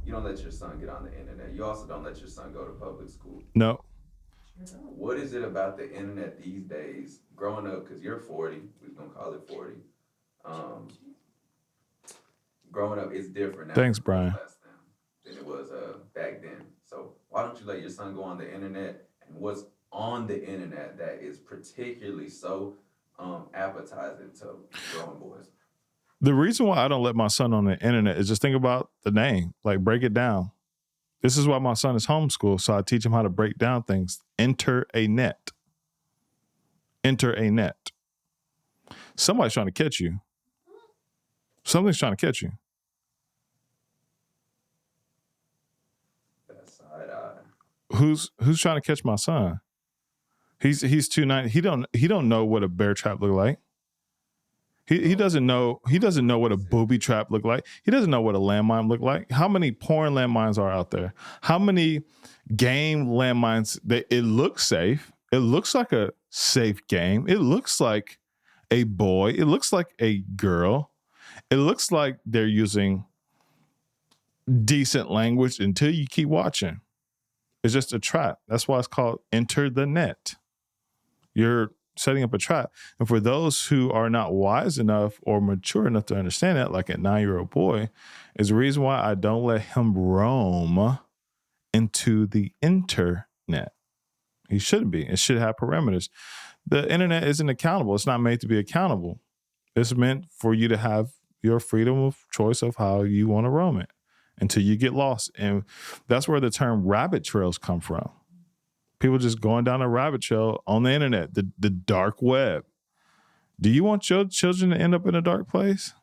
you don't let your son get on the internet. You also don't let your son go to public school. No. What is it about the internet these days? Growing up, because you're 40, we're gonna call it 40. Um, Growing up, it's different now. Thanks, It's much Brian. less than it was back then. So why don't you let your son go on the internet? And what's on the internet that is particularly so appetizing to growing boys? The reason why I don't let my son on the internet is just think about the name, like break it down. This is why my son is homeschooled, so I teach him how to break down things. Enter a net. Enter a net. Somebody's trying to catch you. Something's trying to catch you. That side eye. Who's trying to catch my son? He's 290. He don't know what a bear trap look like. He doesn't know what a booby trap look like. He doesn't know what a landmine look like. How many porn landmines are out there? How many game landmines that it looks safe? It looks like a safe game. It looks like a boy. It looks like a girl. It looks like they're using decent language until you keep watching. It's just a trap. That's why it's called enter the net. You're setting up a trap. And for those who are not wise enough or mature enough to understand that, like a 9-year-old boy, is the reason why I don't let him roam into the internet. He shouldn't be. It should have parameters. The internet isn't accountable. It's not made to be accountable. It's meant for you to have your freedom of choice of how you want to roam it until you get lost. And that's where the term rabbit trails come from. People just going down a rabbit trail on the internet, the dark web. Do you want your children to end up in a dark place?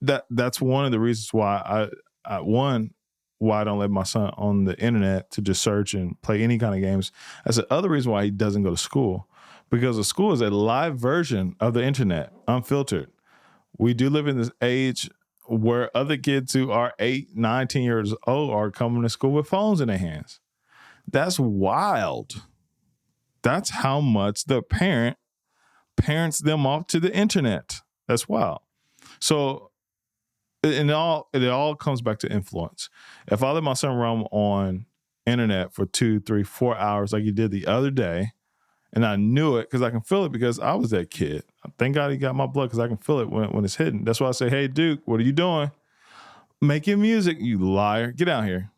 That's one of the reasons why why I don't let my son on the internet to just search and play any kind of games. That's the other reason why he doesn't go to school, because the school is a live version of the internet, unfiltered. We do live in this age where other kids who are 8, 9, 10 years old are coming to school with phones in their hands. That's wild. That's how much the parents them off to the internet. That's wild. So it all comes back to influence. If I let my son roam on internet for 2, 3, 4 hours like he did the other day, and I knew it because I can feel it because I was that kid. Thank God he got my blood because I can feel it when it's hidden. That's why I say, hey, Duke, what are you doing? Making music, you liar. Get out here.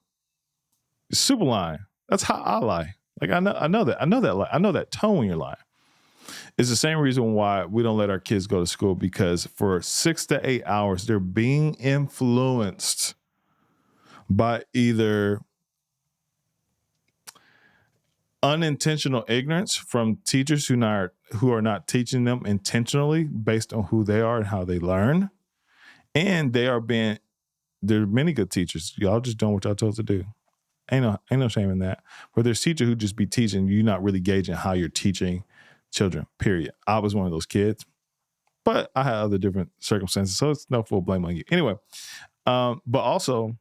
You're super lying. That's how I lie. Like I know that. I know that lie. I know that tone when you're lying. It's the same reason why we don't let our kids go to school, because for 6 to 8 hours, they're being influenced by either unintentional ignorance from teachers who are not teaching them intentionally based on who they are and how they learn. And there are many good teachers. Y'all just doing what y'all told to do. Ain't no shame in that. But there's teachers who just be teaching you, not really gauging how you're teaching children, period. I was one of those kids, but I had other different circumstances, so it's no full blame on you. Anyway, but also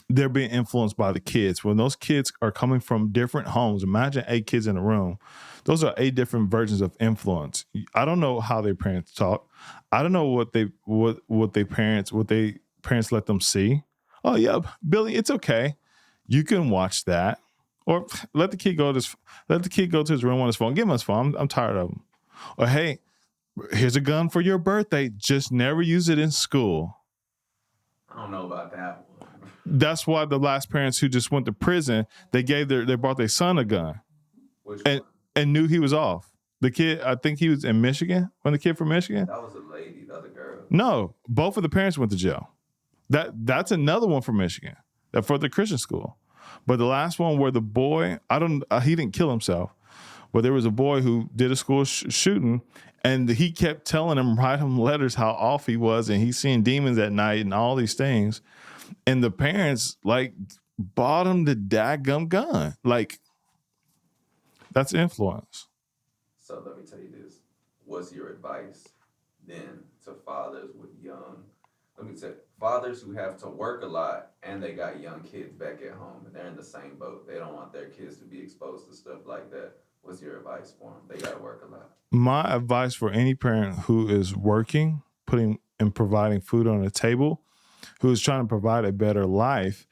they're being influenced by the kids. When those kids are coming from different homes, imagine 8 kids in a room. Those are 8 different versions of influence. I don't know how their parents talk. I don't know what they parents let them see. Oh yeah, Billy, it's okay. You can watch that, or let the kid go to his room on his phone. Give him his phone. I'm tired of him. Or hey, here's a gun for your birthday. Just never use it in school. I don't know about that one. That's why the last parents who just went to prison, they brought their son a gun Which and one? and knew he was off. The kid, I think he was in Michigan. When the kid from Michigan? That was a lady, the other girl. No, both of the parents went to jail. That's another one from Michigan. That for the Christian school. But the last one where the boy, he didn't kill himself, but there was a boy who did a school shooting, and he kept telling him, write him letters how off he was, and he's seeing demons at night and all these things. And the parents like bought him the daggum gun. Like, that's influence. So let me tell you this. What's your advice then to fathers with young, let me say, fathers who have to work a lot and they got young kids back at home and they're in the same boat. They don't want their kids to be exposed to stuff like that. What's your advice for them? They got to work a lot. My advice for any parent who is working, putting and providing food on the table, who is trying to provide a better life,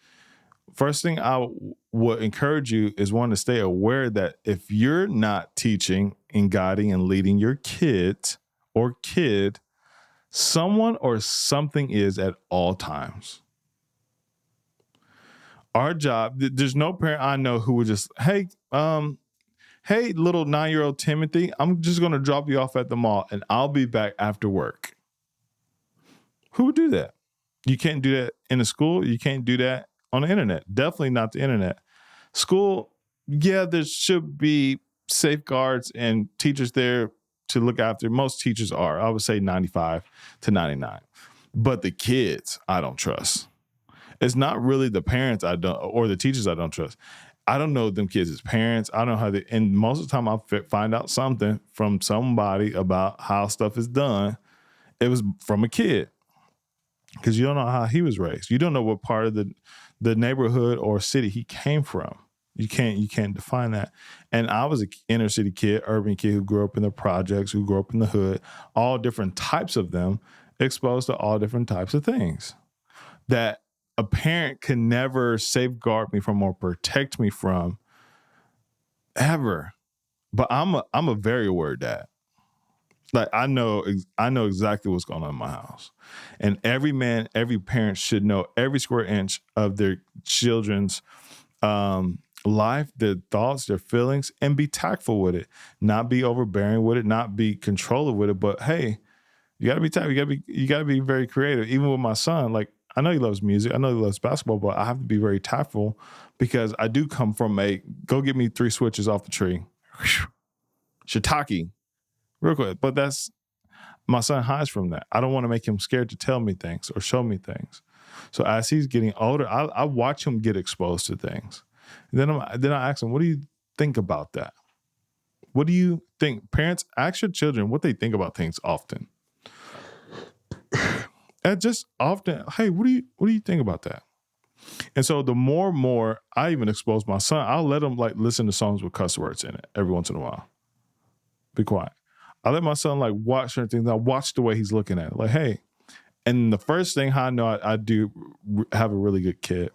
first thing I would encourage you is one to stay aware that if you're not teaching and guiding and leading your kid, someone or something is at all times. Our job, there's no parent I know who would just, hey, little 9-year-old Timothy, I'm just going to drop you off at the mall and I'll be back after work. Who would do that? You can't do that in a school. You can't do that on the internet. Definitely not the internet. School, yeah, there should be safeguards and teachers there to look after. Most teachers are. I would say 95 to 99. But the kids, I don't trust. It's not really the parents I don't, or the teachers I don't trust. I don't know them kids as parents. I don't know how they, and most of the time I find out something from somebody about how stuff is done. It was from a kid. Because you don't know how he was raised. You don't know what part of the neighborhood or city he came from. You can't define that. And I was an inner city kid, urban kid who grew up in the projects, who grew up in the hood, all different types of them, exposed to all different types of things that a parent can never safeguard me from or protect me from ever. But I'm a very aware dad. Like I know exactly what's going on in my house. And every parent should know every square inch of their children's life, their thoughts, their feelings, and be tactful with it. Not be overbearing with it, not be controlling with it. But hey, you gotta be tactful. You gotta be very creative. Even with my son, like I know he loves music, I know he loves basketball, but I have to be very tactful because I do come from go get me 3 switches off the tree. Shiitake. Real quick. But my son hides from that. I don't want to make him scared to tell me things or show me things. So as he's getting older, I watch him get exposed to things. And then I ask him, what do you think about that? What do you think? Parents, ask your children what they think about things often. And just often, hey, what do you think about that? And so the more and more I even expose my son, I'll let him listen to songs with cuss words in it every once in a while. Be quiet. I let my son watch certain things. I watch the way he's looking at it. Like, hey, and the first thing I know I do have a really good kid.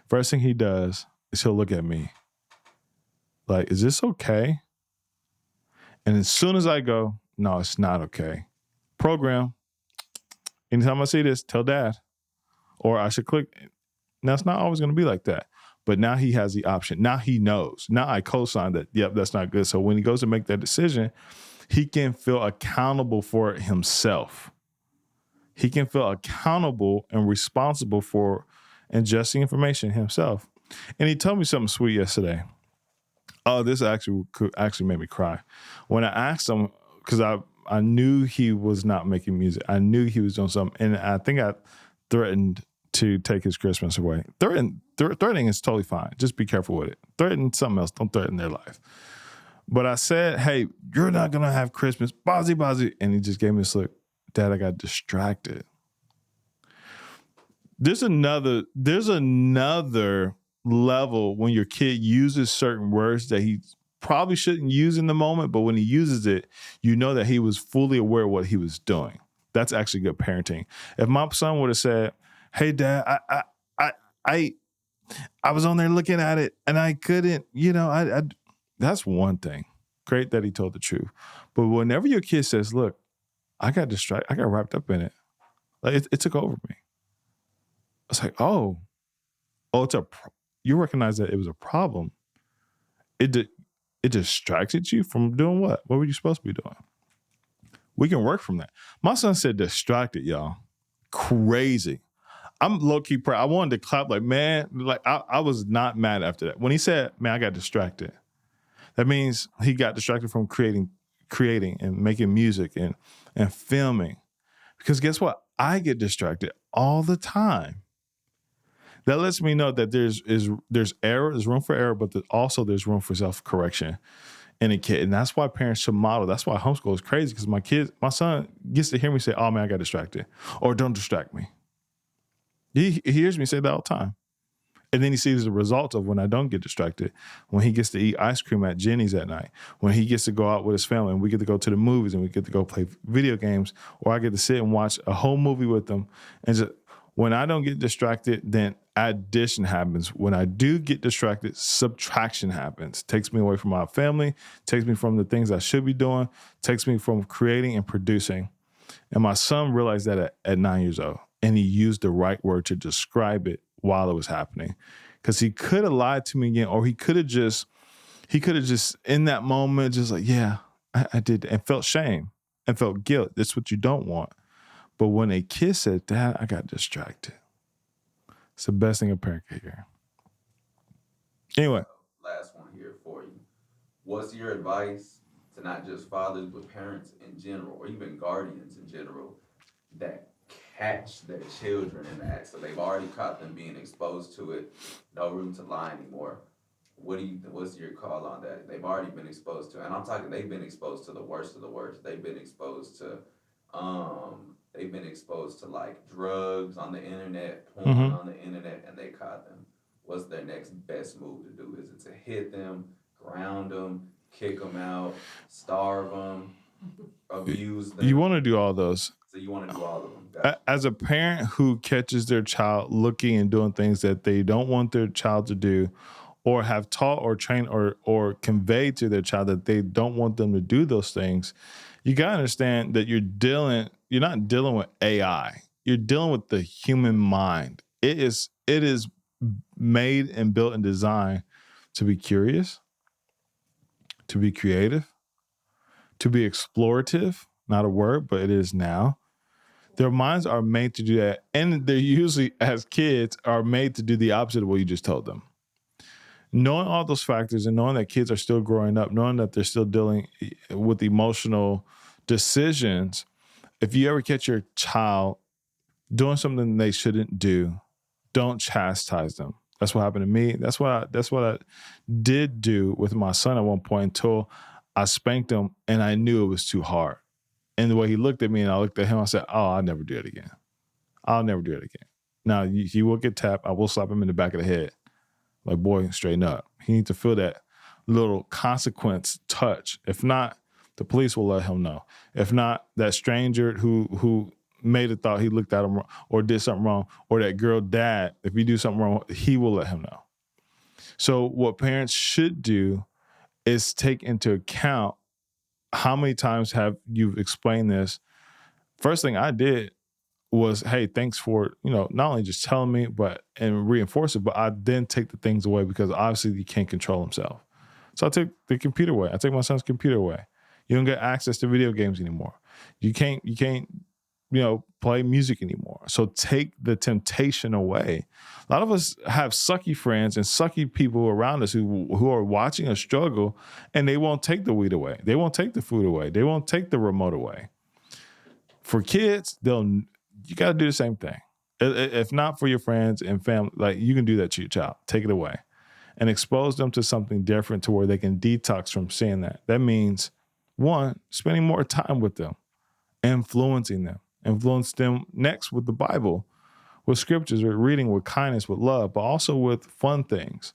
First thing he does is he'll look at me. Like, is this okay? And as soon as I go, no, it's not okay. Program. Anytime I see this, tell dad. Or I should click. Now, it's not always going to be like that. But now he has the option. Now he knows. Now I co-sign that, yep, that's not good. So when he goes to make that decision, he can feel accountable for it himself. He can feel accountable and responsible for ingesting information himself. And he told me something sweet yesterday. Oh, this actually made me cry. When I asked him, because I knew he was not making music. I knew he was doing something. And I think I threatened to take his Christmas away. Threatening is totally fine. Just be careful with it. Threaten something else. Don't threaten their life. But I said, hey, you're not going to have Christmas. Bozzy. And he just gave me this look. Dad, I got distracted. There's another level when your kid uses certain words that he probably shouldn't use in the moment, but when he uses it, you know that he was fully aware of what he was doing. That's actually good parenting. If my son would have said, hey, Dad, I was on there looking at it and I couldn't, that's one thing. Great that he told the truth. But whenever your kid says, look, I got distracted, I got wrapped up in it. Like it took over me. It's like, you recognize that it was a problem. It distracted you from doing what? What were you supposed to be doing? We can work from that. My son said distracted, y'all. Crazy. I'm low-key proud. I wanted to clap I was not mad after that. When he said, man, I got distracted. That means he got distracted from creating and making music and filming. Because guess what? I get distracted all the time. That lets me know that there's error, there's room for error, but also there's room for self-correction in a kid. And that's why parents should model. That's why homeschool is crazy, because my son gets to hear me say, oh man, I got distracted. Or don't distract me. He hears me say that all the time. And then he sees the results of when I don't get distracted, when he gets to eat ice cream at Jenny's at night, when he gets to go out with his family and we get to go to the movies and we get to go play video games, or I get to sit and watch a whole movie with them and just When I don't get distracted, then addition happens. When I do get distracted, subtraction happens. Takes me away from my family, takes me from the things I should be doing, takes me from creating and producing. And my son realized that at 9 years old, and he used the right word to describe it while it was happening. Because he could have lied to me again, or he could have just in that moment, just like, yeah, I did, and felt shame and felt guilt. That's what you don't want. But when a kid said, Dad, I got distracted. It's the best thing a parent can hear. Anyway. Last one here for you. What's your advice to not just fathers, but parents in general, or even guardians in general, that catch their children in the act? So they've already caught them being exposed to it. No room to lie anymore. What's your call on that? They've already been exposed to, and I'm talking, they've been exposed to the worst of the worst. They've been exposed to, like drugs on the internet, porn on the internet, and they caught them. What's their next best move to do? Is it to hit them, ground them, kick them out, starve them, abuse them? You want to do all those. So you want to do all of them. Gotcha. As a parent who catches their child looking and doing things that they don't want their child to do, or have taught or trained or conveyed to their child that they don't want them to do those things, you got to understand that you're not dealing with AI. You're dealing with the human mind. It is made and built and designed to be curious, to be creative, to be explorative. Not a word, but it is now. Their minds are made to do that. And they're usually, as kids, are made to do the opposite of what you just told them. Knowing all those factors and knowing that kids are still growing up, knowing that they're still dealing with emotional decisions, if you ever catch your child doing something they shouldn't do, don't chastise them. That's what happened to me. That's what I did do with my son at one point until I spanked him and I knew it was too hard. And the way he looked at me and I looked at him, I said, oh, I'll never do it again. I'll never do it again. Now, he will get tapped. I will slap him in the back of the head. Like, boy, straighten up. He needs to feel that little consequence touch. If not, the police will let him know. If not, that stranger who made a thought he looked at him wrong or did something wrong, or that girl dad, if you do something wrong, he will let him know. So what parents should do is take into account how many times have you explained this. First thing I did was, hey, thanks for, not only just telling me, and reinforce it, but I then take the things away because obviously he can't control himself. So I took the computer away. I took my son's computer away. You don't get access to video games anymore. You can't, play music anymore. So take the temptation away. A lot of us have sucky friends and sucky people around us who are watching us struggle, and they won't take the weed away. They won't take the food away. They won't take the remote away. For kids, you got to do the same thing. If not for your friends and family, like, you can do that to your child. Take it away and expose them to something different to where they can detox from seeing that. That means, one, spending more time with them, influencing them. Influence them next with the Bible, with scriptures, with reading, with kindness, with love, but also with fun things.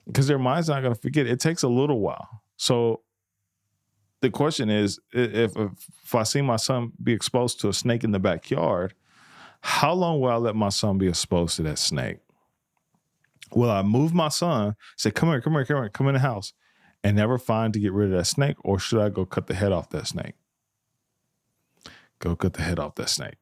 Because their mind's not going to forget. It takes a little while. So the question is, if I see my son be exposed to a snake in the backyard, how long will I let my son be exposed to that snake? Will I move my son, say, come here, come in the house, and never find to get rid of that snake? Or should I go cut the head off that snake? Go cut the head off that snake.